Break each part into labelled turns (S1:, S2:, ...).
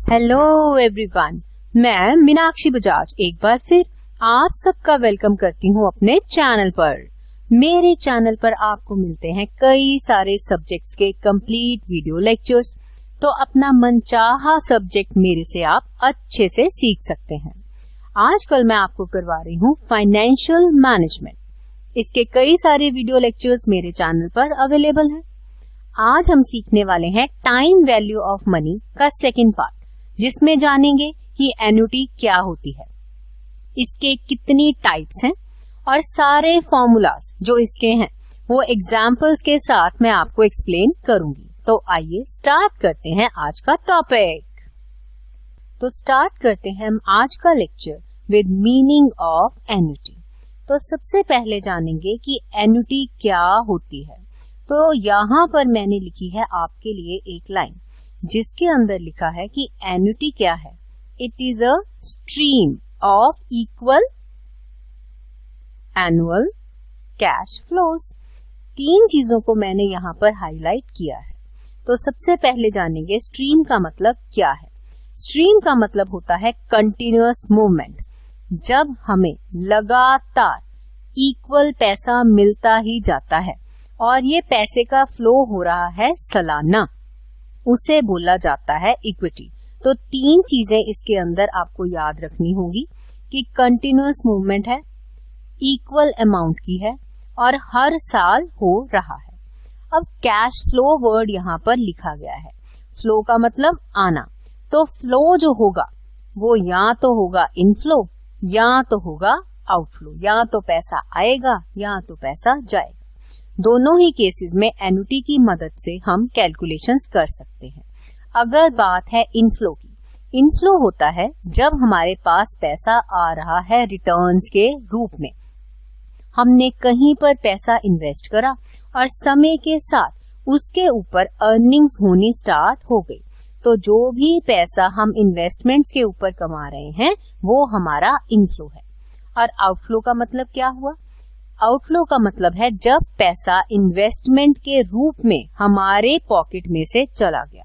S1: Hello everyone, मैं मीनाक्षी बजाज एक बार फिर आप सबका वेलकम करती हूँ अपने चैनल पर। मेरे चैनल पर आपको मिलते हैं कई सारे सब्जेक्ट्स के कंप्लीट वीडियो लेक्चर्स, तो अपना मनचाहा सब्जेक्ट मेरे से आप अच्छे से सीख सकते हैं। आजकल मैं आपको करवा रही हूँ फाइनेंशियल मैनेजमेंट। इसके कई सारे वीडियो लेक्चर्स मेरे चैनल पर अवेलेबल हैं। आज हम सीखने वाले हैं टाइम वैल्यू ऑफ मनी का सेकंड पार्ट, जिसमें जानेंगे कि एन्युटी क्या होती है, इसके कितनी टाइप्स हैं और सारे फॉर्मूलाज जो इसके हैं वो एग्जाम्पल्स के साथ मैं आपको एक्सप्लेन करूंगी। तो आइए स्टार्ट करते हैं आज का टॉपिक। तो स्टार्ट करते हैं हम आज का lecture with meaning of annuity. तो सबसे पहले जानेंगे कि एन्युटी क्या होती है। तो यहाँ पर मैंने लिखी है आपके लिए एक लाइन, जिसके अंदर लिखा है कि एन्युटी क्या है। It is a stream of equal annual cash flows. तीन चीजों को मैंने यहाँ पर हाईलाइट किया है। तो सबसे पहले जानेंगे स्ट्रीम का मतलब क्या है। स्ट्रीम का मतलब होता है कंटिन्यूअस मूवमेंट, जब हमें लगातार इक्वल पैसा मिलता ही जाता है और ये पैसे का फ्लो हो रहा है सालाना, उसे बोला जाता है इक्विटी। तो तीन चीजें इसके अंदर आपको याद रखनी होगी कि कंटिन्यूअस मूवमेंट है, इक्वल अमाउंट की है और हर साल हो रहा है। अब कैश फ्लो वर्ड यहाँ पर लिखा गया है। फ्लो का मतलब आना, तो फ्लो जो होगा वो या तो होगा इनफ्लो या तो होगा आउटफ्लो, या तो पैसा आएगा या तो पैसा जाएगा। दोनों ही केसेस में एन्युटी की मदद से हम कैलकुलेशंस कर सकते हैं। अगर बात है इनफ्लो की, इनफ्लो होता है जब हमारे पास पैसा आ रहा है रिटर्न्स के रूप में। हमने कहीं पर पैसा इन्वेस्ट करा और समय के साथ उसके ऊपर अर्निंग्स होनी स्टार्ट हो गई। तो जो भी पैसा हम इन्वेस्टमेंट्स के ऊपर कमा रहे हैं वो हमारा इनफ्लो है। और आउटफ्लो का मतलब क्या हुआ? आउटफ्लो का मतलब है जब पैसा इन्वेस्टमेंट के रूप में हमारे पॉकेट में से चला गया।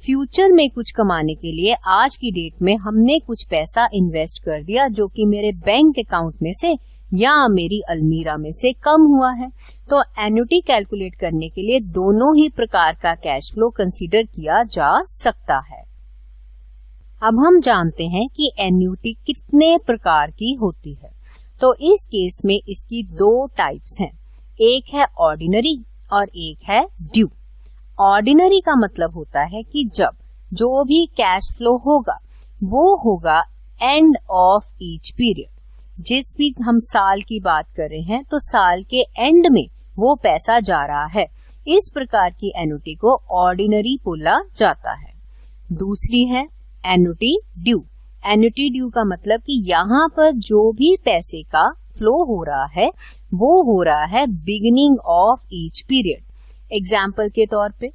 S1: फ्यूचर में कुछ कमाने के लिए आज की डेट में हमने कुछ पैसा इन्वेस्ट कर दिया जो कि मेरे बैंक अकाउंट में से या मेरी अलमीरा में से कम हुआ है। तो एन्युटी कैलकुलेट करने के लिए दोनों ही प्रकार का कैश फ्लो कंसीडर किया जा सकता है। अब हम जानते हैं कि एन्युटी कितने प्रकार की होती है। तो इस केस में इसकी दो टाइप्स हैं, एक है ऑर्डिनरी और एक है ड्यू। ऑर्डिनरी का मतलब होता है कि जब जो भी कैश फ्लो होगा वो होगा एंड ऑफ ईच पीरियड। जिस भी हम साल की बात कर रहे हैं तो साल के एंड में वो पैसा जा रहा है। इस प्रकार की एन्युटी को ऑर्डिनरी बोला जाता है। दूसरी है एन्युटी ड्यू। एन्युटी ड्यू का मतलब कि यहाँ पर जो भी पैसे का फ्लो हो रहा है वो हो रहा है beginning of each period. Example के तौर पे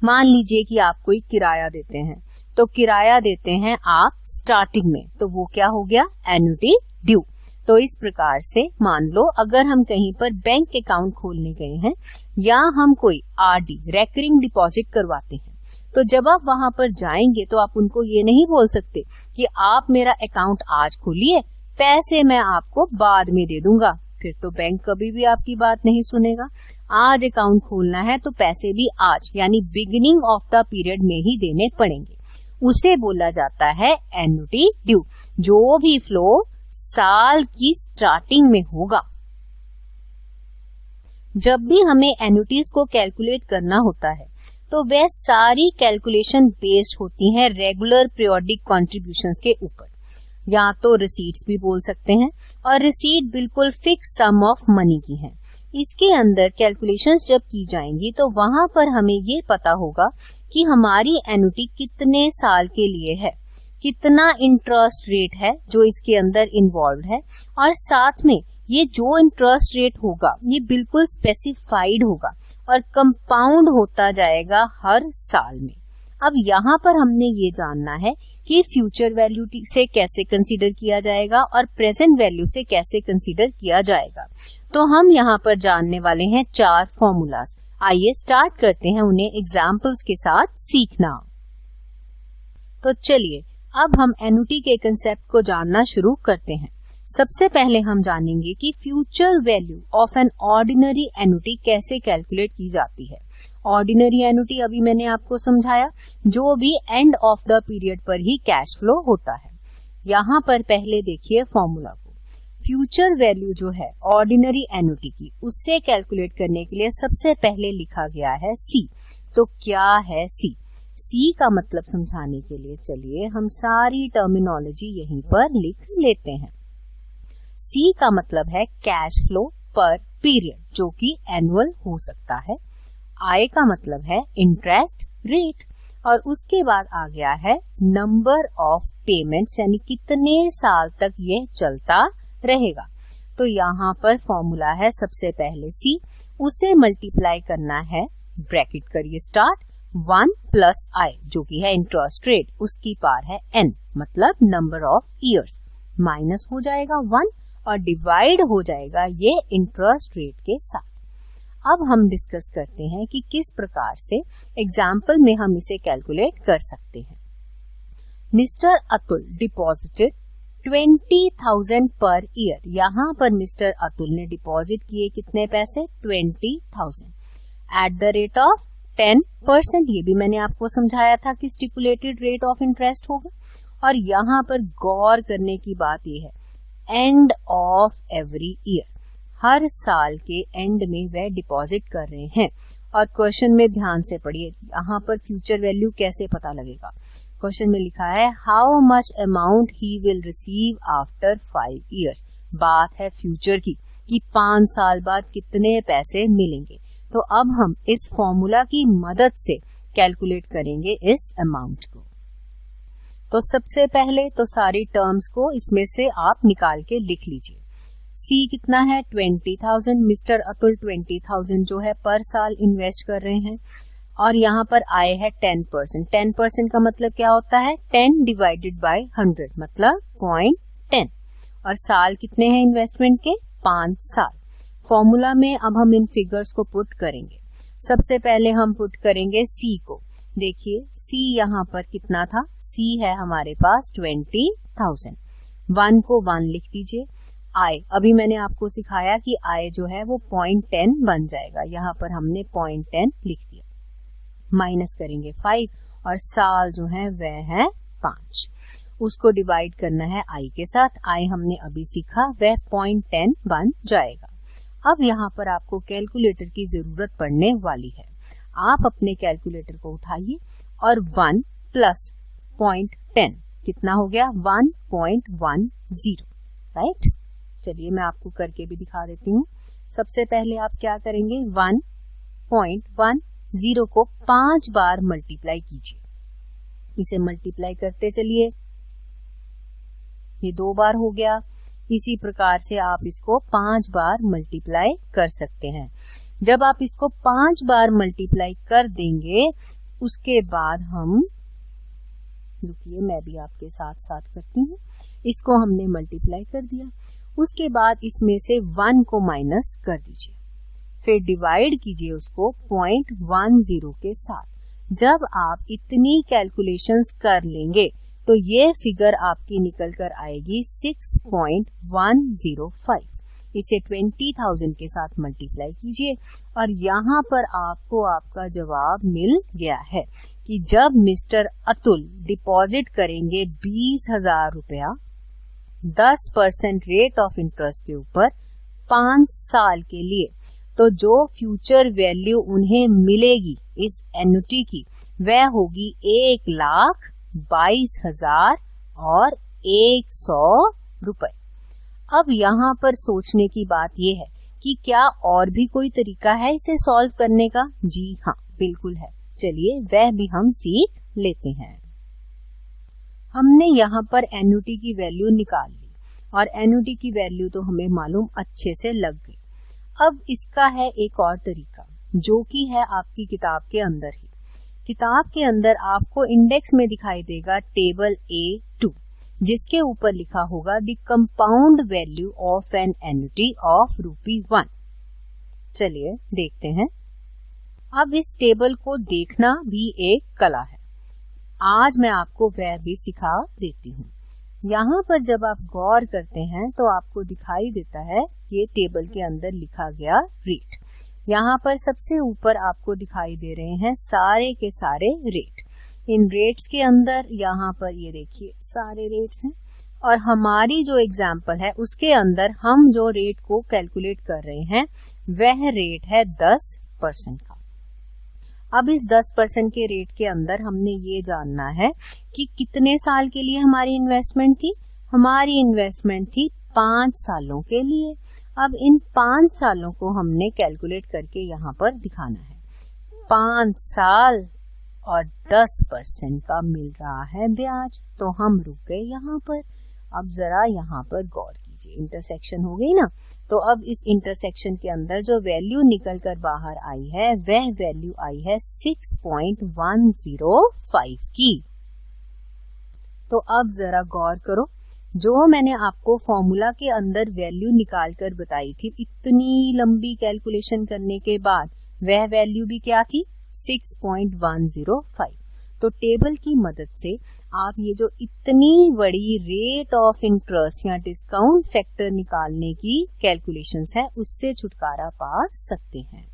S1: मान लीजिए कि आप कोई किराया देते हैं, तो किराया देते हैं आप स्टार्टिंग में, तो वो क्या हो गया? Annuity due. तो इस प्रकार से मान लो अगर हम कहीं पर बैंक अकाउंट खोलने गए हैं या हम कोई आरडी रेकरिंग डिपॉजिट करवाते हैं, तो जब आप वहां पर जाएंगे तो आप उनको ये नहीं बोल सकते कि आप मेरा अकाउंट आज खोलिए, पैसे मैं आपको बाद में दे दूंगा। फिर तो बैंक कभी भी आपकी बात नहीं सुनेगा। आज अकाउंट खोलना है तो पैसे भी आज यानी बिगिनिंग ऑफ द पीरियड में ही देने पड़ेंगे। उसे बोला जाता है एन्युटी ड्यू। जो भी फ्लो साल की स्टार्टिंग में होगा। जब भी हमें एन्युटीज को कैलकुलेट करना होता है तो वह सारी कैलकुलेशन बेस्ड होती हैं रेगुलर पीरियोडिक कॉन्ट्रीब्यूशंस के ऊपर, या तो रिसीट्स भी बोल सकते हैं। और रिसीट बिल्कुल फिक्स सम ऑफ मनी की है। इसके अंदर कैलकुलेशंस जब की जाएंगी तो वहां पर हमें ये पता होगा कि हमारी एन्युटी कितने साल के लिए है, कितना इंटरेस्ट रेट है जो इसके अंदर इन्वॉल्व है, और साथ में ये जो इंटरेस्ट रेट होगा ये बिल्कुल स्पेसिफाइड होगा और कंपाउंड होता जाएगा हर साल में। अब यहाँ पर हमने ये जानना है कि फ्यूचर वैल्यू से कैसे कंसीडर किया जाएगा और प्रेजेंट वैल्यू से कैसे कंसीडर किया जाएगा। तो हम यहाँ पर जानने वाले हैं चार फॉर्मूलाज। आइए स्टार्ट करते हैं उन्हें एग्जाम्पल्स के साथ सीखना। तो चलिए अब हम एन्युटी के कंसेप्ट को जानना शुरू करते हैं। सबसे पहले हम जानेंगे कि future value of an ordinary annuity कैसे कैलकुलेट की जाती है। ऑर्डिनरी एन्युटी अभी मैंने आपको समझाया, जो भी एंड ऑफ द पीरियड पर ही कैश फ्लो होता है। यहाँ पर पहले देखिए फॉर्मूला को। फ्यूचर वैल्यू जो है ऑर्डिनरी एन्युटी की, उससे कैलकुलेट करने के लिए सबसे पहले लिखा गया है सी। तो क्या है सी? सी का मतलब समझाने के लिए चलिए हम सारी टर्मिनोलॉजी यहीं पर लिख लेते हैं। सी का मतलब है कैश फ्लो पर पीरियड, जो कि एनुअल हो सकता है। आई का मतलब है इंटरेस्ट रेट, और उसके बाद आ गया है नंबर ऑफ पेमेंट्स, यानी कितने साल तक ये चलता रहेगा। तो यहाँ पर फॉर्मूला है सबसे पहले सी, उसे मल्टीप्लाई करना है, ब्रैकेट करिए स्टार्ट, 1 प्लस आई जो कि है इंटरेस्ट रेट, उसकी पावर है n, मतलब नंबर ऑफ इयर्स, माइनस हो जाएगा 1 और डिवाइड हो जाएगा ये इंटरेस्ट रेट के साथ। अब हम डिस्कस करते हैं कि किस प्रकार से एग्जाम्पल में हम इसे कैलकुलेट कर सकते हैं। Mister Atul deposited 20,000 per year. यहाँ पर मिस्टर अतुल ने डिपॉजिट किए कितने पैसे? 20,000 एट द रेट ऑफ 10%। ये भी मैंने आपको समझाया था कि स्टिपुलेटेड रेट ऑफ इंटरेस्ट होगा। और यहाँ पर गौर करने की बात यह है, एंड ऑफ एवरी ईयर, हर साल के एंड में वह डिपॉजिट कर रहे हैं। और क्वेश्चन में ध्यान से पढ़िए, यहाँ पर फ्यूचर वैल्यू कैसे पता लगेगा। क्वेश्चन में लिखा है how much amount he will receive after 5 years. बात है फ्यूचर की कि 5 साल बाद कितने पैसे मिलेंगे। तो अब हम इस फॉर्मूला की मदद से कैलकुलेट करेंगे इस अमाउंट को। तो सबसे पहले तो सारी टर्म्स को इसमें से आप निकाल के लिख लीजिए। सी कितना है? 20,000। मिस्टर अतुल 20,000 जो है पर साल इन्वेस्ट कर रहे हैं। और यहाँ पर आय है 10%। 10% का मतलब क्या होता है? 10 डिवाइडेड बाय 100 मतलब 0.10। और साल कितने हैं इन्वेस्टमेंट के? 5 साल। फॉर्मूला में अब हम इन फिगर्स को पुट करेंगे। सबसे पहले हम पुट करेंगे सी को। देखिए सी यहाँ पर कितना था? सी है हमारे पास 20,000। 1 को 1 लिख दीजिए। आय, अभी मैंने आपको सिखाया कि आय जो है वो 0.10 बन जाएगा। यहाँ पर हमने 0.10 लिख दिया। माइनस करेंगे 5 और साल जो है वह है 5। उसको डिवाइड करना है आई के साथ। आई हमने अभी सीखा, वह 0.10 बन जाएगा। अब यहाँ पर आपको कैलकुलेटर की जरूरत पड़ने वाली है। आप अपने कैलकुलेटर को उठाइए और 1 प्लस 0.10 कितना हो गया? 1.10, राइट। चलिए मैं आपको करके भी दिखा देती हूँ। सबसे पहले आप क्या करेंगे? 1.10 को 5 बार मल्टीप्लाई कीजिए। इसे मल्टीप्लाई करते चलिए, ये 2 बार हो गया। इसी प्रकार से आप इसको 5 बार मल्टीप्लाई कर सकते हैं। जब आप इसको 5 बार मल्टीप्लाई कर देंगे, उसके बाद हम, रुकिए मैं भी आपके साथ साथ करती हूँ। इसको हमने मल्टीप्लाई कर दिया, उसके बाद इसमें से 1 को माइनस कर दीजिए, फिर डिवाइड कीजिए उसको 0.10 के साथ। जब आप इतनी कैलकुलेशंस कर लेंगे तो ये फिगर आपकी निकल कर आएगी 6.105। इसे 20,000 के साथ मल्टीप्लाई कीजिए और यहाँ पर आपको आपका जवाब मिल गया है कि जब मिस्टर अतुल डिपॉजिट करेंगे 20,000 रुपया 10% रेट ऑफ इंटरेस्ट के ऊपर 5 साल के लिए, तो जो फ्यूचर वैल्यू उन्हें मिलेगी इस एन्युटी की वह होगी 1,22,000 और 100 रुपए। अब यहाँ पर सोचने की बात यह है कि क्या और भी कोई तरीका है इसे सॉल्व करने का? जी हाँ, बिल्कुल है। चलिए वह भी हम सीख लेते हैं। हमने यहाँ पर एन्युटी की वैल्यू निकाल ली और एन्युटी की वैल्यू तो हमें मालूम अच्छे से लग गई। अब इसका है एक और तरीका जो कि है आपकी किताब के अंदर ही। किताब के अंदर आपको इंडेक्स में दिखाई देगा टेबल A2, जिसके ऊपर लिखा होगा the compound value of an annuity of ₹1। चलिए देखते हैं। अब इस टेबल को देखना भी एक कला है। आज मैं आपको वह भी सिखा देती हूँ। यहाँ पर जब आप गौर करते हैं तो आपको दिखाई देता है ये टेबल के अंदर लिखा गया रेट। यहाँ पर सबसे ऊपर आपको दिखाई दे रहे हैं सारे के सारे रेट। इन रेट्स के अंदर यहाँ पर ये देखिए सारे रेट्स हैं और हमारी जो एग्जाम्पल है उसके अंदर हम जो रेट को कैलकुलेट कर रहे हैं वह रेट है 10% का। अब इस 10% के रेट के अंदर हमने ये जानना है कि कितने साल के लिए हमारी इन्वेस्टमेंट थी। हमारी इन्वेस्टमेंट थी 5 सालों के लिए। अब इन 5 सालों को हमने कैलकुलेट करके यहाँ पर दिखाना है। 5 साल और 10% का मिल रहा है ब्याज, तो हम रुक गए यहाँ पर। अब जरा यहाँ पर गौर कीजिए, इंटरसेक्शन हो गई ना। तो अब इस इंटरसेक्शन के अंदर जो वैल्यू निकल कर बाहर आई है वह वैल्यू आई है 6.105 की। तो अब जरा गौर करो, जो मैंने आपको फॉर्मूला के अंदर वैल्यू निकाल कर बताई थी इतनी लंबी कैलकुलेशन करने के बाद वह वैल्यू भी क्या थी 6.105। तो टेबल की मदद से आप ये जो इतनी बड़ी रेट ऑफ इंटरेस्ट या डिस्काउंट फैक्टर निकालने की कैलकुलेशंस है उससे छुटकारा पा सकते हैं।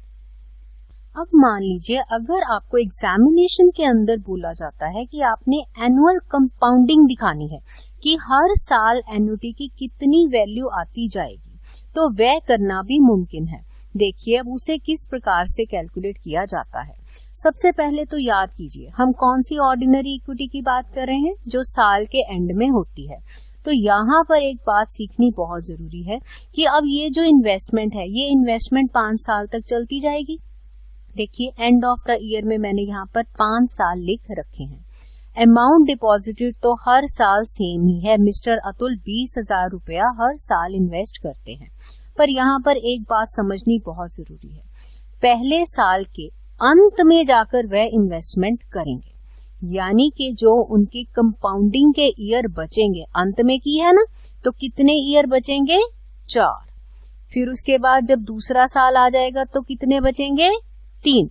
S1: अब मान लीजिए अगर आपको एग्जामिनेशन के अंदर बोला जाता है कि आपने एनुअल कंपाउंडिंग दिखानी है कि हर साल एन्युटी की कितनी वैल्यू आती जाएगी, तो वह करना भी मुमकिन है। देखिए अब उसे किस प्रकार से कैलकुलेट किया जाता है। सबसे पहले तो याद कीजिए हम कौन सी ऑर्डिनरी इक्विटी की बात कर रहे हैं जो साल के एंड में होती है। तो यहाँ पर एक बात सीखनी बहुत जरूरी है कि अब ये जो इन्वेस्टमेंट है ये इन्वेस्टमेंट 5 साल तक चलती जाएगी। देखिए एंड ऑफ द ईयर में मैंने यहाँ पर 5 साल लिख रखे हैं। अमाउंट डिपॉजिटेड तो हर साल सेम ही है। मिस्टर अतुल 20,000 रुपया हर साल इन्वेस्ट करते हैं। पर यहाँ पर एक बात समझनी बहुत जरूरी है, पहले साल के अंत में जाकर वह इन्वेस्टमेंट करेंगे, यानी कि जो उनके कंपाउंडिंग के ईयर बचेंगे, अंत में की है ना, तो कितने ईयर बचेंगे 4। फिर उसके बाद जब दूसरा साल आ जाएगा तो कितने बचेंगे 3।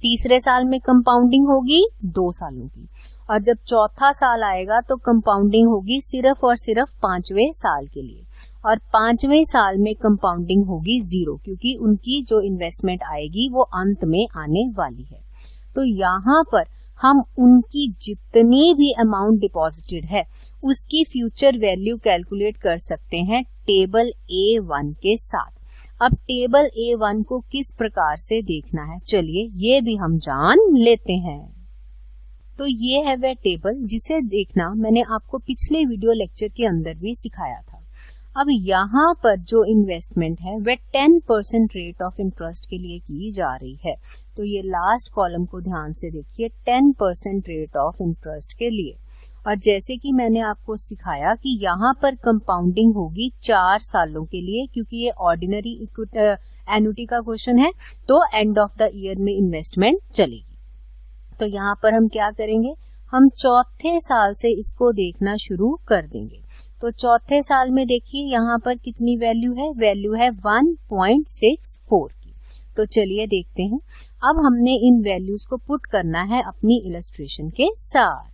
S1: तीसरे साल में कंपाउंडिंग होगी 2 सालों की, और जब चौथा साल आएगा तो कंपाउंडिंग होगी सिर्फ और सिर्फ 5वें साल के लिए, और 5वें साल में कंपाउंडिंग होगी 0, क्योंकि उनकी जो इन्वेस्टमेंट आएगी वो अंत में आने वाली है। तो यहाँ पर हम उनकी जितनी भी अमाउंट डिपॉजिटेड है उसकी फ्यूचर वैल्यू कैलकुलेट कर सकते हैं टेबल A1 के साथ। अब टेबल A1 को किस प्रकार से देखना है, चलिए ये भी हम जान लेते हैं। तो ये है वह टेबल जिसे देखना मैंने आपको पिछले वीडियो लेक्चर के अंदर भी सिखाया था। अब यहाँ पर जो इन्वेस्टमेंट है वह 10% रेट ऑफ इंटरेस्ट के लिए की जा रही है। तो ये लास्ट कॉलम को ध्यान से देखिए, 10% रेट ऑफ इंटरेस्ट के लिए। और जैसे कि मैंने आपको सिखाया कि यहाँ पर कंपाउंडिंग होगी 4 सालों के लिए, क्योंकि ये ऑर्डिनरी एन्युटी का क्वेश्चन है, तो एंड ऑफ द ईयर में इन्वेस्टमेंट चलेगी। तो यहाँ पर हम क्या करेंगे, हम चौथे साल से इसको देखना शुरू कर देंगे। तो चौथे साल में देखिए यहाँ पर कितनी वैल्यू है 1.64 की। तो चलिए देखते हैं। अब हमने इन वैल्यूज को पुट करना है अपनी इलस्ट्रेशन के साथ।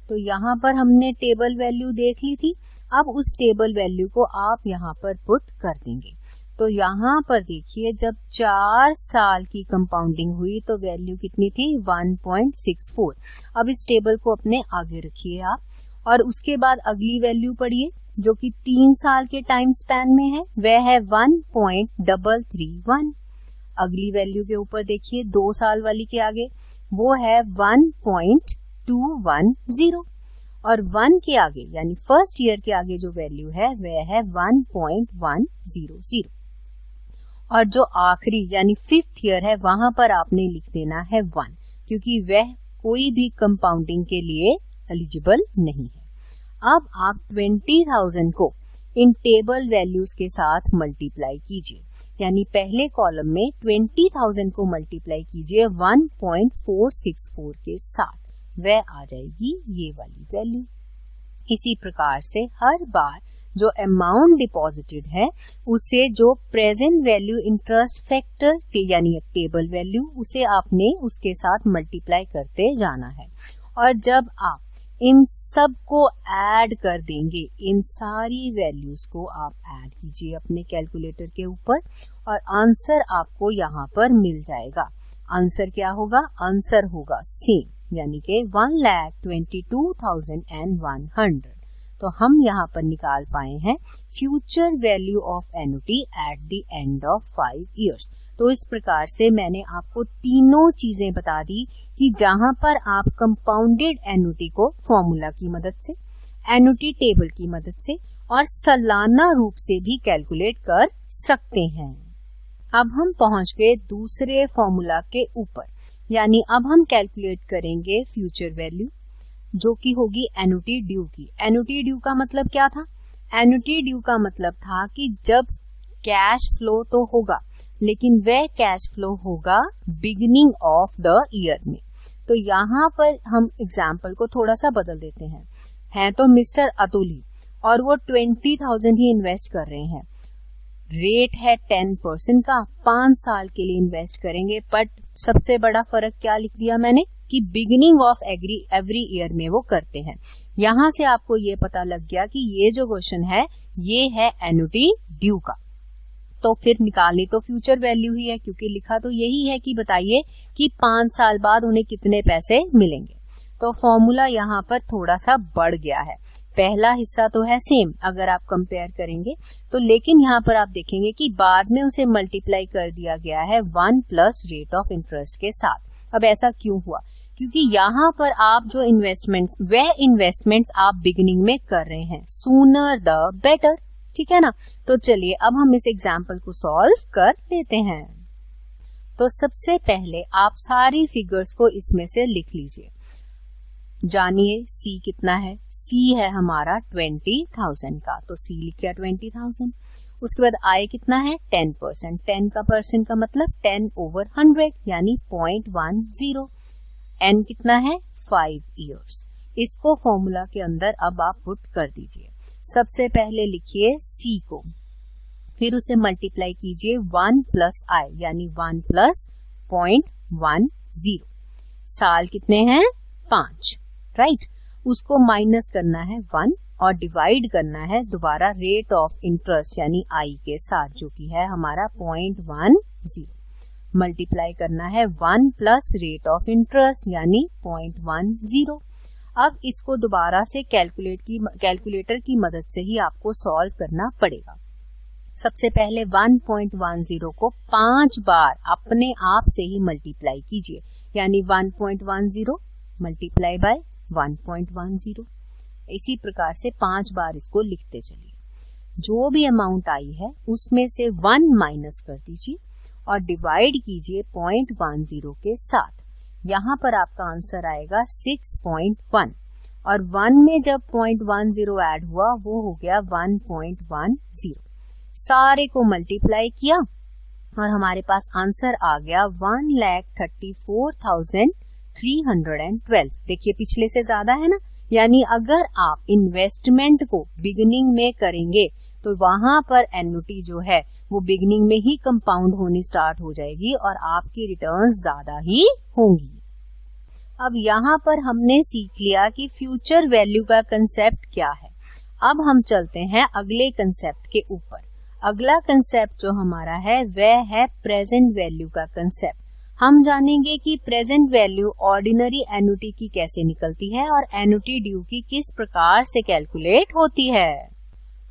S1: तो यहाँ पर हमने टेबल वैल्यू देख ली थी, अब उस टेबल वैल्यू को आप यहाँ पर पुट कर देंगे। तो यहाँ पर देखिए जब 4 साल की कंपाउंडिंग हुई तो वैल्यू कितनी थी 1.64। अब इस टेबल को अपने आगे रखिए आप, और उसके बाद अगली वैल्यू पढ़िए जो कि 3 साल के टाइम स्पैन में है, वह है 1.331। अगली वैल्यू के ऊपर देखिए 2 साल वाली के आगे वो है 1.210, और 1 के आगे यानी फर्स्ट ईयर के आगे जो वैल्यू है वह है 1.100, और जो आखिरी यानी 5th ईयर है वहां पर आपने लिख देना है 1, क्योंकि वह कोई भी कंपाउंडिंग के लिए एलिजिबल नहीं है। अब आप 20,000 को इन टेबल वैल्यूज के साथ मल्टीप्लाई कीजिए, यानी पहले कॉलम में 20,000 को मल्टीप्लाई कीजिए 1.464 के साथ, वह आ जाएगी ये वाली वैल्यू। इसी प्रकार से हर बार जो अमाउंट डिपॉजिटेड है उसे जो प्रेजेंट वैल्यू इंटरेस्ट फैक्टर यानी टेबल वैल्यू उसे आपने उसके साथ मल्टीप्लाई करते जाना है। और जब आप इन सब को ऐड कर देंगे, इन सारी वैल्यूज को आप ऐड कीजिए अपने कैलकुलेटर के ऊपर और आंसर आपको यहाँ पर मिल जाएगा। आंसर क्या होगा? आंसर होगा सेम, यानी कि 1,22,100। तो हम यहाँ पर निकाल पाए हैं future value of annuity at the end of 5 years. तो इस प्रकार से मैंने आपको तीनों चीजें बता दी कि जहां पर आप कंपाउंडेड एन्युटी को फॉर्मूला की मदद से, एन्युटी टेबल की मदद से और सालाना रूप से भी कैलकुलेट कर सकते हैं। अब हम पहुंच गए दूसरे फॉर्मूला के ऊपर, यानी अब हम कैलकुलेट करेंगे फ्यूचर वैल्यू जो कि होगी एन्युटी ड्यू की। एन्युटी ड्यू का मतलब क्या था? एन्युटी ड्यू का मतलब था कि जब कैश फ्लो तो होगा, लेकिन वह कैश फ्लो होगा बिगिनिंग ऑफ द ईयर में। तो यहाँ पर हम एग्जाम्पल को थोड़ा सा बदल देते हैं तो मिस्टर अतुल ही और वो 20,000 ही इन्वेस्ट कर रहे हैं। रेट है 10% का, 5 साल के लिए इन्वेस्ट करेंगे। बट सबसे बड़ा फर्क क्या लिख दिया मैंने कि बिगिनिंग ऑफ एवरी ईयर में वो करते हैं। यहाँ से आपको ये पता लग गया कि ये जो क्वेश्चन है ये है एन्युटी ड्यू का। तो फिर निकालनी तो फ्यूचर वैल्यू ही है, क्योंकि लिखा तो यही है कि बताइए कि 5 साल बाद उन्हें कितने पैसे मिलेंगे। तो फॉर्मूला यहाँ पर थोड़ा सा बढ़ गया है। पहला हिस्सा तो है सेम अगर आप कंपेयर करेंगे तो, लेकिन यहाँ पर आप देखेंगे कि बाद में उसे मल्टीप्लाई कर दिया गया है 1 प्लस रेट ऑफ इंटरेस्ट के साथ। अब ऐसा क्यों हुआ? क्योंकि यहाँ पर आप जो इन्वेस्टमेंट्स आप बिगिनिंग में कर रहे हैं, सूनर द बेटर, ठीक है ना। तो चलिए अब हम इस एग्जाम्पल को सॉल्व कर लेते हैं। तो सबसे पहले आप सारी फिगर्स को इसमें से लिख लीजिए। जानिए C कितना है? C है हमारा 20,000 का, तो C लिख गया 20,000। उसके बाद I कितना है? 10%। 10 का परसेंट का मतलब 10/100 यानी 0.10। N कितना है? 5 इयर्स। इसको फॉर्मूला के अंदर अब आप पुट कर दीजिए। सबसे पहले लिखिए C को, फिर उसे मल्टीप्लाई कीजिए 1 प्लस I यानी 1 प्लस 0.10। साल कितने हैं? 5, राइट। उसको माइनस करना है 1 और डिवाइड करना है दोबारा रेट ऑफ इंटरेस्ट यानी I के साथ, जो कि है हमारा 0.10। मल्टीप्लाई करना है 1 प्लस रेट ऑफ इंटरेस्ट यानी 0.10। अब इसको दोबारा से कैलकुलेटर की मदद से ही आपको सॉल्व करना पड़ेगा। सबसे पहले 1.10 को 5 बार अपने आप से ही मल्टीप्लाई कीजिए, यानी 1.10 मल्टीप्लाई बाय 1.10। इसी प्रकार से 5 बार इसको लिखते चलिए। जो भी अमाउंट आई है उसमें से 1 माइनस कर दीजिए और डिवाइड कीजिए 0.10 के साथ। यहाँ पर आपका आंसर आएगा 6.1 और 1 में जब 0.10 ऐड हुआ वो हो गया 1.10। सारे को मल्टीप्लाई किया और हमारे पास आंसर आ गया 1,34,312। देखिए पिछले से ज्यादा है ना, यानी अगर आप इन्वेस्टमेंट को बिगिनिंग में करेंगे तो वहां पर एन्युटी जो है वो बिगिनिंग में ही कंपाउंड होनी स्टार्ट हो जाएगी और आपकी रिटर्न्स ज्यादा ही होंगी। अब यहाँ पर हमने सीख लिया कि फ्यूचर वैल्यू का कंसेप्ट क्या है। अब हम चलते हैं अगले कंसेप्ट के ऊपर। अगला कंसेप्ट जो हमारा है वह है प्रेजेंट वैल्यू का कंसेप्ट। हम जानेंगे कि प्रेजेंट वैल्यू ऑर्डिनरी एन्युटी की कैसे निकलती है और एन्युटी ड्यू की किस प्रकार से कैलकुलेट होती है।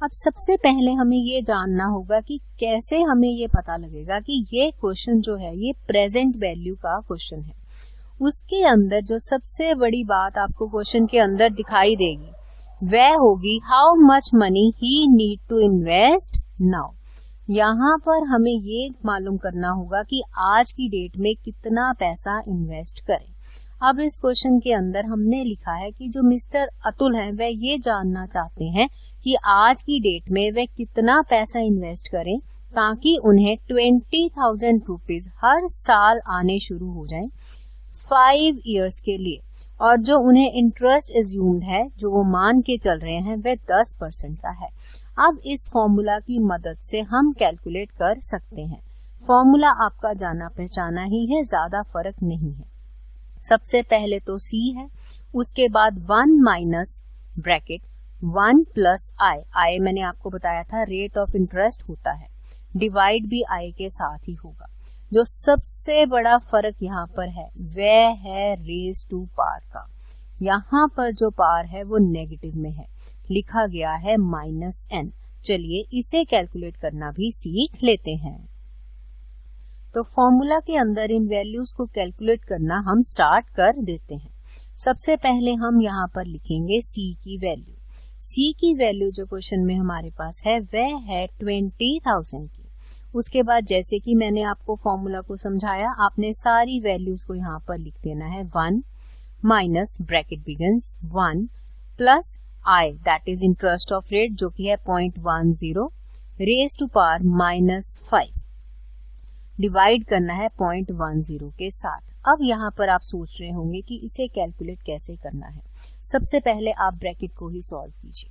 S1: अब सबसे पहले हमें ये जानना होगा कि कैसे हमें ये पता लगेगा कि ये क्वेश्चन जो है ये प्रेजेंट वैल्यू का क्वेश्चन है। उसके अंदर जो सबसे बड़ी बात आपको क्वेश्चन के अंदर दिखाई देगी वह होगी how much money he need to invest now. यहाँ पर हमें ये मालूम करना होगा कि आज की डेट में कितना पैसा इन्वेस्ट करें। अब इस क्वेश्चन के अंदर हमने लिखा है कि जो मिस्टर अतुल हैं वह ये जानना चाहते हैं कि आज की डेट में वह कितना पैसा इन्वेस्ट करें ताकि उन्हें 20,000 रुपीज हर साल आने शुरू हो जाएं 5 इयर्स के लिए, और जो उन्हें इंटरेस्ट एज्यूम्ड है, जो वो मान के चल रहे हैं, वह 10% का है। अब इस फॉर्मूला की मदद से हम कैलकुलेट कर सकते हैं। फॉर्मूला आपका जाना पहचाना ही है, ज्यादा फर्क नहीं है। सबसे पहले तो C है, उसके बाद 1 माइनस ब्रैकेट 1 प्लस I मैंने आपको बताया था रेट ऑफ इंटरेस्ट होता है, डिवाइड भी I के साथ ही होगा। जो सबसे बड़ा फर्क यहाँ पर है वह है रेज टू पावर का। यहाँ पर जो पावर है वो नेगेटिव में है, लिखा गया है -n। चलिए इसे कैलकुलेट करना भी सीख लेते हैं। तो फॉर्मूला के अंदर इन वैल्यूज को कैलकुलेट करना हम स्टार्ट कर देते हैं। सबसे पहले हम यहाँ पर लिखेंगे C की वैल्यू। C की वैल्यू जो क्वेश्चन में हमारे पास है वह है 20,000 की। उसके बाद जैसे कि मैंने आपको फॉर्मूला को समझाया, आपने सारी वैल्यूज को यहाँ पर लिख देना है। 1 minus bracket begins 1 plus I that is interest of rate जो कि है 0.10 रेज टू पावर -5 डिवाइड करना है 0.10 के साथ। अब यहाँ पर आप सोच रहे होंगे कि इसे कैलकुलेट कैसे करना है। सबसे पहले आप ब्रैकेट को ही सॉल्व कीजिए।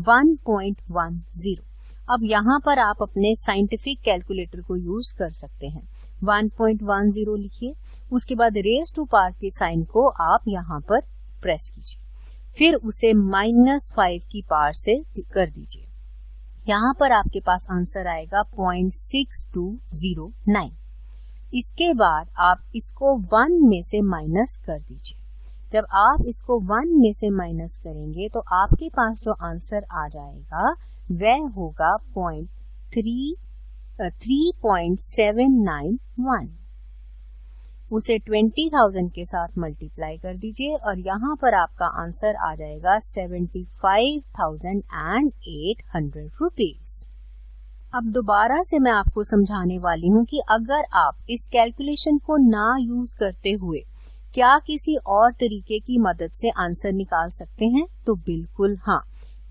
S1: 1.10 अब यहाँ पर आप अपने साइंटिफिक कैलकुलेटर को यूज कर सकते हैं। 1.10 लिखिए, उसके बाद रेज टू पावर के साइन को आप यहाँ पर प्रेस कीजिए, फिर उसे -5 की पावर से कर दीजिए। यहाँ पर आपके पास आंसर आएगा 0.6209। इसके बाद आप इसको 1 में से माइनस कर दीजिए। जब आप इसको 1 में से माइनस करेंगे तो आपके पास जो आंसर आ जाएगा वह होगा 3.791। उसे 20,000 के साथ मल्टीप्लाई कर दीजिए और यहाँ पर आपका आंसर आ जाएगा 75,800 रुपीज। अब दोबारा से मैं आपको समझाने वाली हूँ कि अगर आप इस कैलकुलेशन को ना यूज करते हुए क्या किसी और तरीके की मदद से आंसर निकाल सकते हैं, तो बिल्कुल हाँ।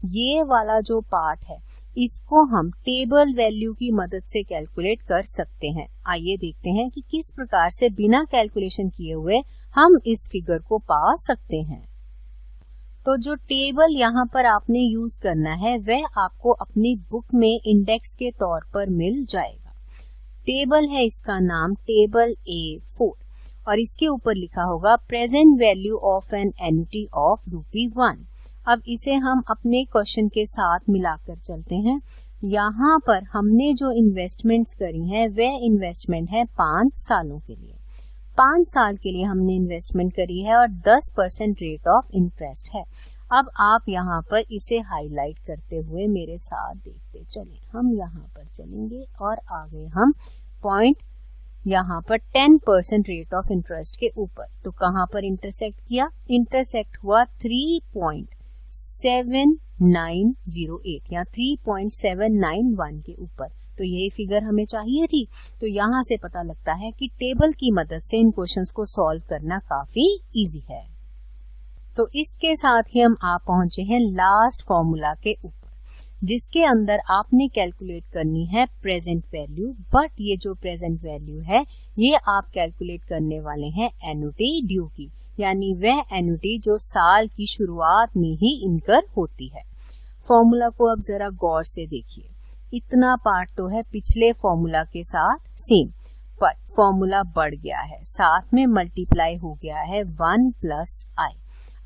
S1: ये वाला जो पार्ट है इसको हम टेबल वैल्यू की मदद से कैलकुलेट कर सकते हैं। आइए देखते हैं कि किस प्रकार से बिना कैलकुलेशन किए हुए हम इस फिगर को पा सकते हैं। तो जो टेबल यहाँ पर आपने यूज करना है वह आपको अपनी बुक में इंडेक्स के तौर पर मिल जाएगा। टेबल है, इसका नाम टेबल A4 और इसके ऊपर लिखा होगा present value of an annuity of ₹1। अब इसे हम अपने क्वेश्चन के साथ मिलाकर चलते हैं। यहाँ पर हमने जो इन्वेस्टमेंट्स करी हैं वह इन्वेस्टमेंट है 5 सालों के लिए। 5 साल के लिए हमने इन्वेस्टमेंट करी है और 10% रेट ऑफ इंटरेस्ट है। अब आप यहाँ पर इसे हाईलाइट करते हुए मेरे साथ देखते चलें। हम यहाँ पर चलेंगे और आगे हम पॉइंट यहाँ पर 10% रेट ऑफ इंटरेस्ट के ऊपर, तो कहाँ पर इंटरसेक्ट किया? इंटरसेक्ट हुआ 3.7908 या 3.791 के ऊपर। तो यही फिगर हमें चाहिए थी। तो यहाँ से पता लगता है कि टेबल की मदद से इन क्वेश्चंस को सॉल्व करना काफी इजी है। तो इसके साथ ही हम आ पहुंचे हैं लास्ट फॉर्मूला के ऊपर, जिसके अंदर आपने कैलकुलेट करनी है प्रेजेंट वैल्यू। बट ये जो प्रेजेंट वैल्यू है ये आप कैलकुलेट करने वाले हैं एन्युटी ड्यू की, यानी वह एन्युटी जो साल की शुरुआत में ही इनकर होती है। फॉर्मूला को अब जरा गौर से देखिए। इतना पार्ट तो है पिछले फॉर्मूला के साथ सेम, पर फॉर्मूला बढ़ गया है, साथ में मल्टीप्लाई हो गया है 1 प्लस आई।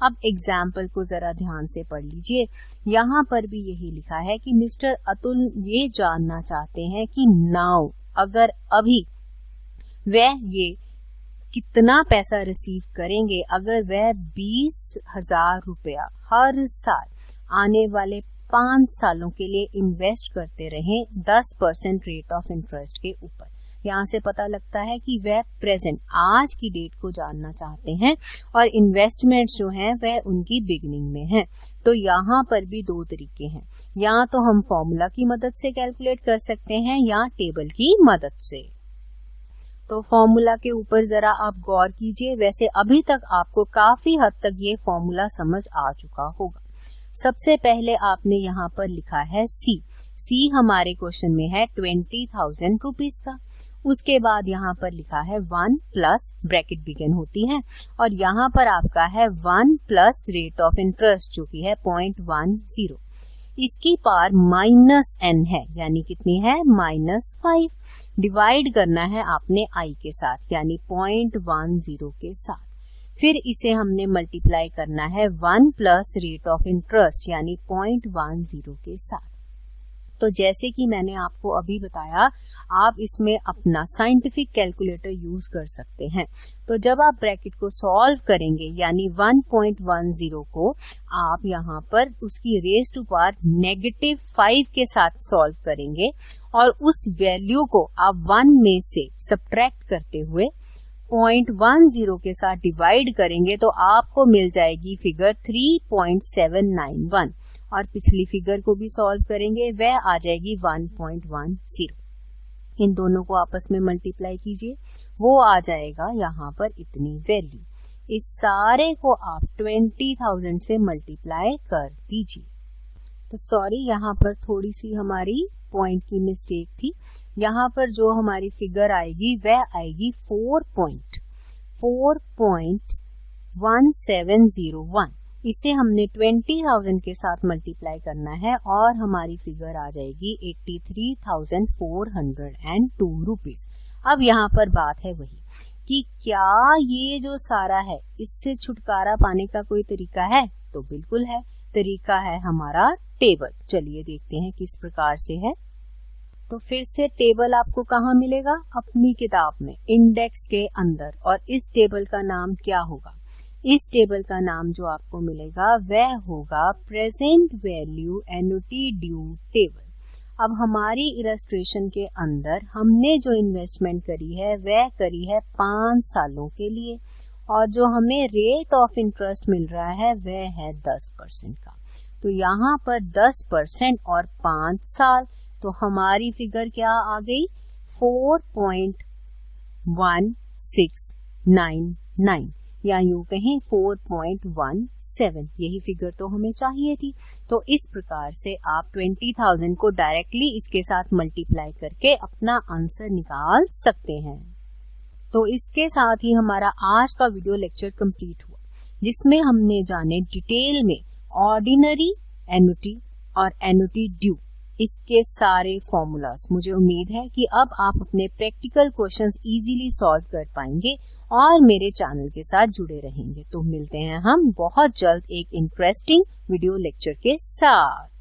S1: अब एग्जाम्पल को जरा ध्यान से पढ़ लीजिए। यहाँ पर भी यही लिखा है कि मिस्टर अतुल ये जानना चाहते हैं कि नाउ अगर अभी वह ये कितना पैसा रिसीव करेंगे अगर वह 20,000 रुपया हर साल आने वाले 5 सालों के लिए इन्वेस्ट करते रहें 10% रेट ऑफ इंटरेस्ट के ऊपर। यहाँ से पता लगता है कि वह प्रेजेंट आज की डेट को जानना चाहते हैं और इन्वेस्टमेंट्स जो हैं वह उनकी बिगिनिंग में हैं। तो यहाँ पर भी 2 तरीके हैं, या तो हम फॉर्मूला की मदद से कैलकुलेट कर सकते हैं या टेबल की मदद से। तो फॉर्मूला के ऊपर जरा आप गौर कीजिए। वैसे अभी तक आपको काफी हद तक ये फॉर्मूला समझ आ चुका होगा। सबसे पहले आपने यहाँ पर लिखा है सी हमारे क्वेश्चन में है 20,000 रुपीज का। उसके बाद यहाँ पर लिखा है 1 प्लस ब्रैकेट बिगिन होती है और यहाँ पर आपका है 1 प्लस रेट ऑफ इंटरेस्ट जो कि है 0.10। इसकी पावर -n है, यानी कितनी है -5। डिवाइड करना है आपने i के साथ, यानी 0.10 के साथ। फिर इसे हमने मल्टीप्लाई करना है 1 प्लस रेट ऑफ इंटरेस्ट यानी 0.10 के साथ। तो जैसे कि मैंने आपको अभी बताया, आप इसमें अपना साइंटिफिक कैलकुलेटर यूज कर सकते हैं। तो जब आप ब्रैकेट को सॉल्व करेंगे, यानी 1.10 को आप यहाँ पर उसकी रेज टू पावर -5 के साथ सॉल्व करेंगे और उस वैल्यू को आप 1 में से सब्ट्रैक्ट करते हुए 0.10 के साथ डिवाइड करेंगे तो आपको मिल जाएगी फिगर 3.791 और पिछली फिगर को भी सॉल्व करेंगे, वह आ जाएगी 1.10। इन दोनों को आपस में मल्टीप्लाई कीजिए, वो आ जाएगा यहाँ पर इतनी वैल्यू। इस सारे को आप 20,000 से मल्टीप्लाई कर दीजिए। तो सॉरी, यहाँ पर थोड़ी सी हमारी पॉइंट की मिस्टेक थी। यहाँ पर जो हमारी फिगर आएगी वह आएगी 4.1701। इसे हमने 20,000 के साथ मल्टीप्लाई करना है और हमारी फिगर आ जाएगी 83,402 रुपीज। अब यहाँ पर बात है वही कि क्या ये जो सारा है इससे छुटकारा पाने का कोई तरीका है? तो बिल्कुल है, तरीका है हमारा टेबल। चलिए देखते हैं किस प्रकार से है। तो फिर से टेबल आपको कहाँ मिलेगा? अपनी किताब में इंडेक्स के अंदर। और इस टेबल का नाम क्या होगा? इस टेबल का नाम जो आपको मिलेगा वह होगा present value annuity due table. अब हमारी इलस्ट्रेशन के अंदर हमने जो इन्वेस्टमेंट करी है वह करी है 5 सालों के लिए और जो हमें रेट ऑफ इंटरेस्ट मिल रहा है वह है 10% का। तो यहाँ पर 10% और 5 साल, तो हमारी फिगर क्या आ गई? 4.1699 या यूं कहें 4.17। यही फिगर तो हमें चाहिए थी। तो इस प्रकार से आप 20,000 को डायरेक्टली इसके साथ मल्टीप्लाई करके अपना आंसर निकाल सकते हैं। तो इसके साथ ही हमारा आज का वीडियो लेक्चर कंप्लीट हुआ, जिसमें हमने जाने डिटेल में ऑर्डिनरी एन्युटी और एन्युटी ड्यू, इसके सारे फॉर्मूलास। मुझे उम्मीद है कि अब आप अपने प्रैक्टिकल क्वेश्चंस इजीली सॉल्व कर पाएंगे और मेरे चैनल के साथ जुड़े रहेंगे। तो मिलते हैं हम बहुत जल्द एक इंटरेस्टिंग वीडियो लेक्चर के साथ।